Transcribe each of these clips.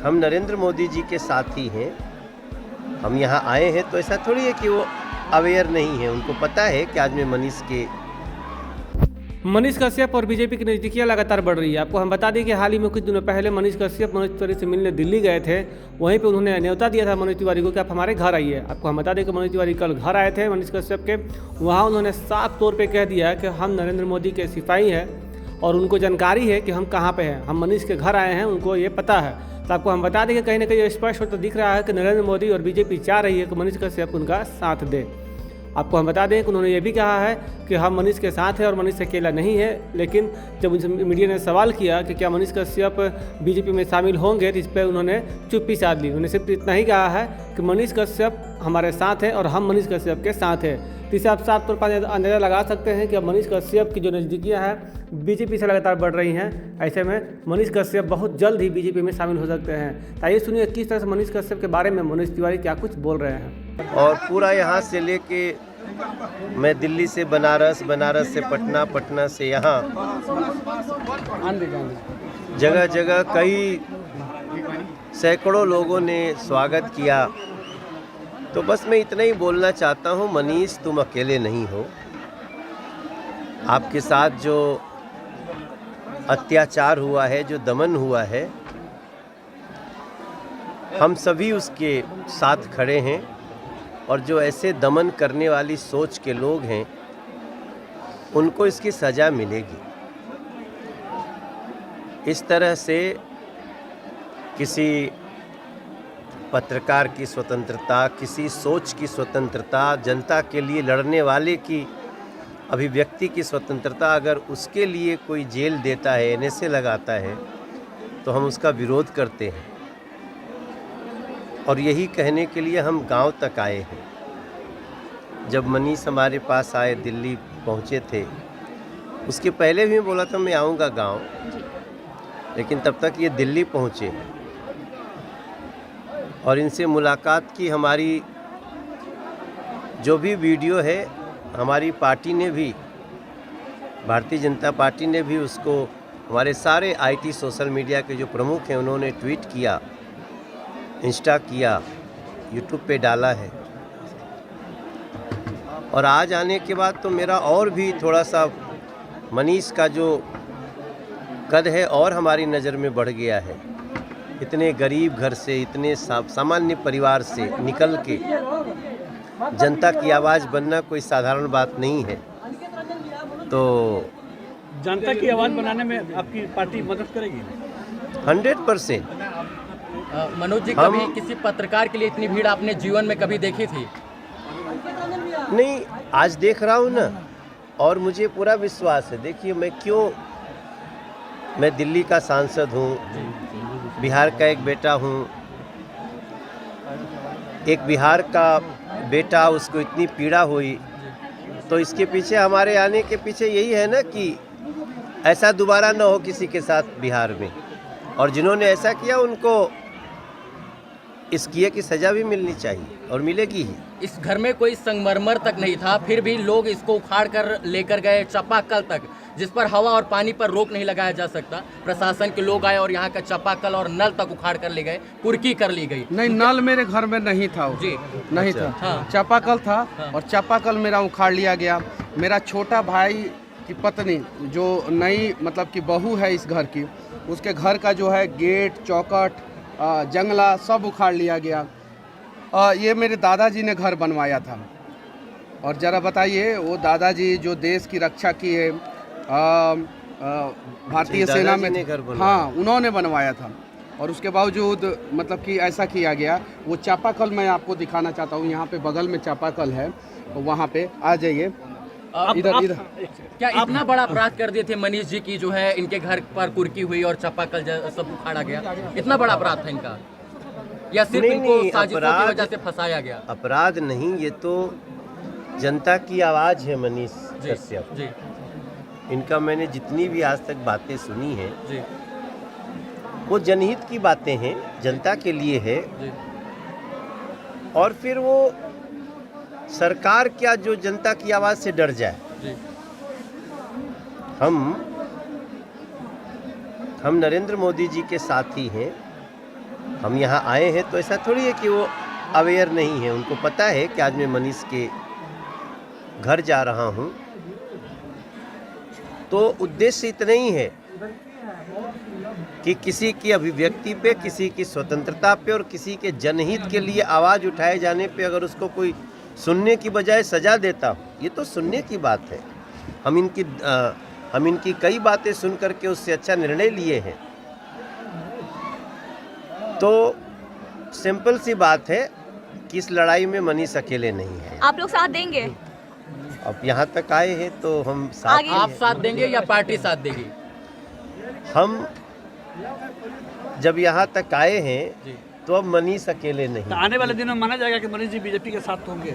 हम नरेंद्र मोदी जी के साथी हैं। हम यहाँ आए हैं तो ऐसा थोड़ी है कि वो अवेयर नहीं है, उनको पता है कि आज मैं मनीष कश्यप और बीजेपी की नज़दीकियां लगातार बढ़ रही है। आपको हम बता दें कि हाल ही में कुछ दिनों पहले मनीष कश्यप मनोज तिवारी से मिलने दिल्ली गए थे। वहीं पे उन्होंने न्योता दिया था मनोज तिवारी को कि आप हमारे घर आइए। आपको हम बता दें कि मनोज तिवारी कल घर आए थे मनीष कश्यप के। वहाँ उन्होंने साफ तौर पर कह दिया कि हम नरेंद्र मोदी के सिपाही हैं और उनको जानकारी है कि हम कहाँ पर हैं। हम मनीष के घर आए हैं, उनको ये पता है। तो आपको हम बता दें कि कहीं ना कहीं स्पष्ट होता दिख रहा है कि नरेंद्र मोदी और बीजेपी चाह रही है कि मनीष कश्यप उनका साथ दे। आपको हम बता दें कि उन्होंने ये भी कहा है कि हम मनीष के साथ हैं और मनीष अकेला नहीं है। लेकिन जब उनसे मीडिया ने सवाल किया कि क्या मनीष कश्यप बीजेपी में शामिल होंगे, तो इस पर उन्होंने चुप्पी साध ली। उन्होंने सिर्फ इतना ही कहा है कि मनीष कश्यप हमारे साथ हैं और हम मनीष कश्यप के साथ हैं। तो इसे आप साफ तौर पर अंदाज़ा लगा सकते हैं कि अब मनीष कश्यप की जो नज़दीकियाँ हैं बीजेपी से लगातार बढ़ रही हैं। ऐसे में मनीष कश्यप बहुत जल्द ही बीजेपी में शामिल हो सकते हैं। तो आइए सुनिए किस तरह से मनीष कश्यप के बारे में मनोज तिवारी क्या कुछ बोल रहे हैं। और पूरा यहाँ से लेके मैं दिल्ली से बनारस, बनारस से पटना, पटना से यहाँ जगह जगह कई सैकड़ों लोगों ने स्वागत किया। तो बस मैं इतना ही बोलना चाहता हूँ, मनीष तुम अकेले नहीं हो। आपके साथ जो अत्याचार हुआ है, जो दमन हुआ है, हम सभी उसके साथ खड़े हैं। और जो ऐसे दमन करने वाली सोच के लोग हैं उनको इसकी सज़ा मिलेगी। इस तरह से किसी पत्रकार की स्वतंत्रता, किसी सोच की स्वतंत्रता, जनता के लिए लड़ने वाले की अभिव्यक्ति की स्वतंत्रता, अगर उसके लिए कोई जेल देता है, एनएसए लगाता है, तो हम उसका विरोध करते हैं। और यही कहने के लिए हम गांव तक आए हैं। जब मनीष हमारे पास आए, दिल्ली पहुंचे थे, उसके पहले भी बोला था मैं आऊँगा गांव, लेकिन तब तक ये दिल्ली पहुँचे और इनसे मुलाकात की। हमारी जो भी वीडियो है, हमारी पार्टी ने भी, भारतीय जनता पार्टी ने भी उसको, हमारे सारे आईटी सोशल मीडिया के जो प्रमुख हैं उन्होंने ट्वीट किया, इंस्टा किया, यूट्यूब पे डाला है। और आज आने के बाद तो मेरा और भी थोड़ा सा मनीष का जो कद है और हमारी नज़र में बढ़ गया है। इतने गरीब घर से, इतने सामान्य परिवार से निकल के जनता की आवाज़ बनना कोई साधारण बात नहीं है। तो जनता की आवाज़ बनाने में आपकी पार्टी मदद करेगी? 100%। मनोज जी, कभी किसी पत्रकार के लिए इतनी भीड़ आपने जीवन में कभी देखी थी? नहीं, आज देख रहा हूँ ना, और मुझे पूरा विश्वास है। देखिए, मैं दिल्ली का सांसद हूँ, बिहार का एक बेटा हूँ। एक बिहार का बेटा, उसको इतनी पीड़ा हुई, तो इसके पीछे, हमारे आने के पीछे यही है ना कि ऐसा दोबारा ना हो किसी के साथ बिहार में। और जिन्होंने ऐसा किया उनको इस किए की सज़ा भी मिलनी चाहिए और मिलेगी ही। इस घर में कोई संगमरमर तक नहीं था, फिर भी लोग इसको उखाड़ कर लेकर गए चापाकल तक, जिस पर हवा और पानी पर रोक नहीं लगाया जा सकता। प्रशासन के लोग आए और यहाँ का चापाकल और नल तक उखाड़ कर ले गए, कुर्की कर ली गई। नहीं, नल मेरे घर में नहीं था जी, नहीं अच्छा। था। हाँ। चापाकल था। हाँ। और चापाकल मेरा उखाड़ लिया गया। मेरा छोटा भाई की पत्नी, जो नई मतलब कि बहू है इस घर की, उसके घर का जो है गेट, चौखट, जंगला सब उखाड़ लिया गया। ये मेरे दादाजी ने घर बनवाया था। और ज़रा बताइए, वो दादाजी जो देश की रक्षा की है, भारतीय सेना में, हाँ, उन्होंने बनवाया था। और उसके बावजूद मतलब कि ऐसा किया गया। वो चापाकल मैं आपको दिखाना चाहता हूँ, यहाँ पे बगल में चापाकल है, वहाँ पे आ जाइए। इधर क्या इतना बड़ा अपराध कर दिए थे मनीष जी की, जो है इनके घर पर कुर्की हुई और चापाकल सब उखाड़ा गया? इतना बड़ा अपराध था इनका, या सिर्फ इनको साजिशों की वजह से फंसाया गया? अपराध नहीं, ये तो जनता की आवाज़ है मनीष कश्यप जी। इनका मैंने जितनी भी आज तक बातें सुनी हैं जी, वो जनहित की बातें हैं, जनता के लिए है जी। और फिर वो सरकार क्या जो जनता की आवाज़ से डर जाए। जी। हम नरेंद्र मोदी जी के साथी हैं। हम यहाँ आए हैं तो ऐसा थोड़ी है कि वो अवेयर नहीं है, उनको पता है कि आज मैं मनीष के घर जा रहा हूँ। तो उद्देश्य इतना ही है कि किसी की अभिव्यक्ति पे, किसी की स्वतंत्रता पे और किसी के जनहित के लिए आवाज़ उठाए जाने पे अगर उसको कोई सुनने की बजाय सजा देता हो, ये तो सुनने की बात है। हम इनकी कई बातें सुन करके उससे अच्छा निर्णय लिए हैं। तो सिंपल सी बात है कि इस लड़ाई में मनीष अकेले नहीं है। आप लोग साथ देंगे? अब यहाँ तक आए हैं तो हम साथ आगे आप साथ देंगे या पार्टी साथ देगी? हम जब यहाँ तक आए हैं जी। तो अब मनीष अकेले नहीं। तो आने वाले दिनों में माना जाएगा कि मनीष जी बीजेपी के साथ होंगे।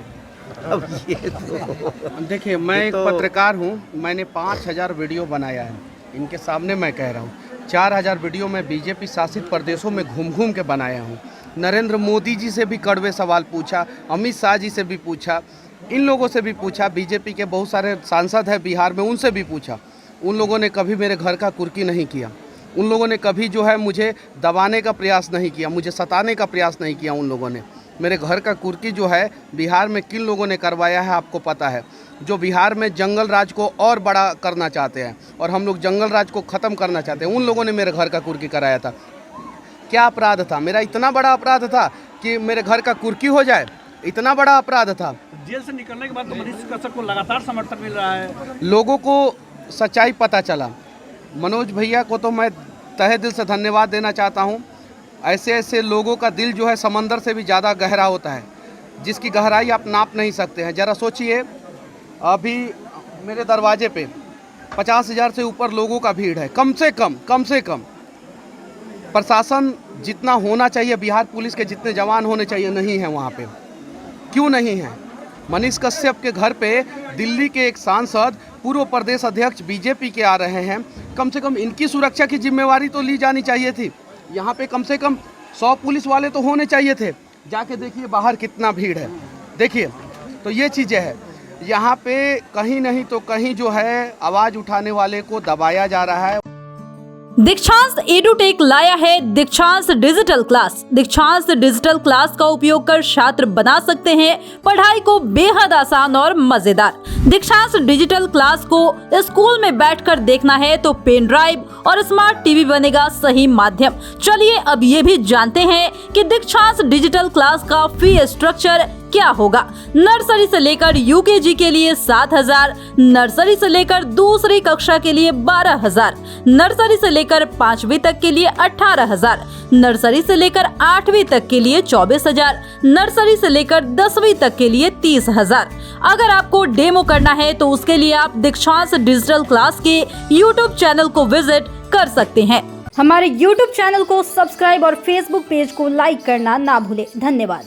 अब ये तो देखिए, मैं ये एक तो- पत्रकार हूँ, मैंने 5000 वीडियो बनाया है। इनके सामने मैं कह रहा हूँ 4000 वीडियो मैं बीजेपी शासित प्रदेशों में घूम घूम के बनाया हूँ। नरेंद्र मोदी जी से भी कड़वे सवाल पूछा, अमित शाह जी से भी पूछा, इन लोगों से भी पूछा, बीजेपी के बहुत सारे सांसद हैं बिहार में, उनसे भी पूछा। उन लोगों ने कभी मेरे घर का कुर्की नहीं किया। उन लोगों ने कभी जो है मुझे दबाने का प्रयास नहीं किया, मुझे सताने का प्रयास नहीं किया। उन लोगों ने मेरे घर का कुर्की जो है बिहार में किन लोगों ने करवाया है आपको पता है। जो बिहार में जंगल राज को और बड़ा करना चाहते हैं और हम लोग जंगल राज को ख़त्म करना चाहते हैं, उन लोगों ने मेरे घर का कुर्की कराया था। क्या अपराध था? मेरा इतना बड़ा अपराध था कि मेरे घर का कुर्की हो जाए? इतना बड़ा अपराध था। जेल से निकलने के बाद तो मनीष कश्यप को लगातार समर्थन मिल रहा है। लोगों को सच्चाई पता चला। मनोज भैया को तो मैं तहे दिल से धन्यवाद देना चाहता हूँ। ऐसे ऐसे लोगों का दिल जो है समंदर से भी ज़्यादा गहरा होता है, जिसकी गहराई आप नाप नहीं सकते हैं। ज़रा सोचिए, अभी मेरे दरवाजे पे 50,000 से ऊपर लोगों का भीड़ है, कम से कम। प्रशासन जितना होना चाहिए, बिहार पुलिस के जितने जवान होने चाहिए, नहीं है वहाँ पे। क्यों नहीं है? मनीष कश्यप के घर पे दिल्ली के एक सांसद, पूर्व प्रदेश अध्यक्ष बीजेपी के आ रहे हैं। कम से कम इनकी सुरक्षा की जिम्मेवारी तो ली जानी चाहिए थी। यहाँ पे कम से कम 100 पुलिस वाले तो होने चाहिए थे। जाके देखिए बाहर कितना भीड़ है, देखिए। तो ये चीज़ें हैं, यहाँ पे कहीं नहीं तो कहीं जो है आवाज़ उठाने वाले को दबाया जा रहा है। दीक्षांत एडुटेक लाया है दीक्षांत डिजिटल क्लास। दीक्षांत डिजिटल क्लास का उपयोग कर छात्र बना सकते हैं पढ़ाई को बेहद आसान और मजेदार। दीक्षांत डिजिटल क्लास को स्कूल में बैठकर देखना है तो पेन ड्राइव और स्मार्ट टीवी बनेगा सही माध्यम। चलिए अब ये भी जानते हैं कि दीक्षांत डिजिटल क्लास का फी स्ट्रक्चर क्या होगा। नर्सरी से लेकर यूकेजी के लिए 7,000, नर्सरी से लेकर दूसरी कक्षा के लिए 12,000, नर्सरी से लेकर 5वीं तक के लिए 18,000, नर्सरी से लेकर 8वीं तक के लिए 24,000, नर्सरी से लेकर 10वीं तक के लिए 30,000। अगर आपको डेमो करना है तो उसके लिए आप दीक्षांत डिजिटल क्लास के यूट्यूब चैनल को विजिट कर सकते हैं। हमारे YouTube चैनल को सब्सक्राइब और Facebook पेज को लाइक करना ना भूलें। धन्यवाद।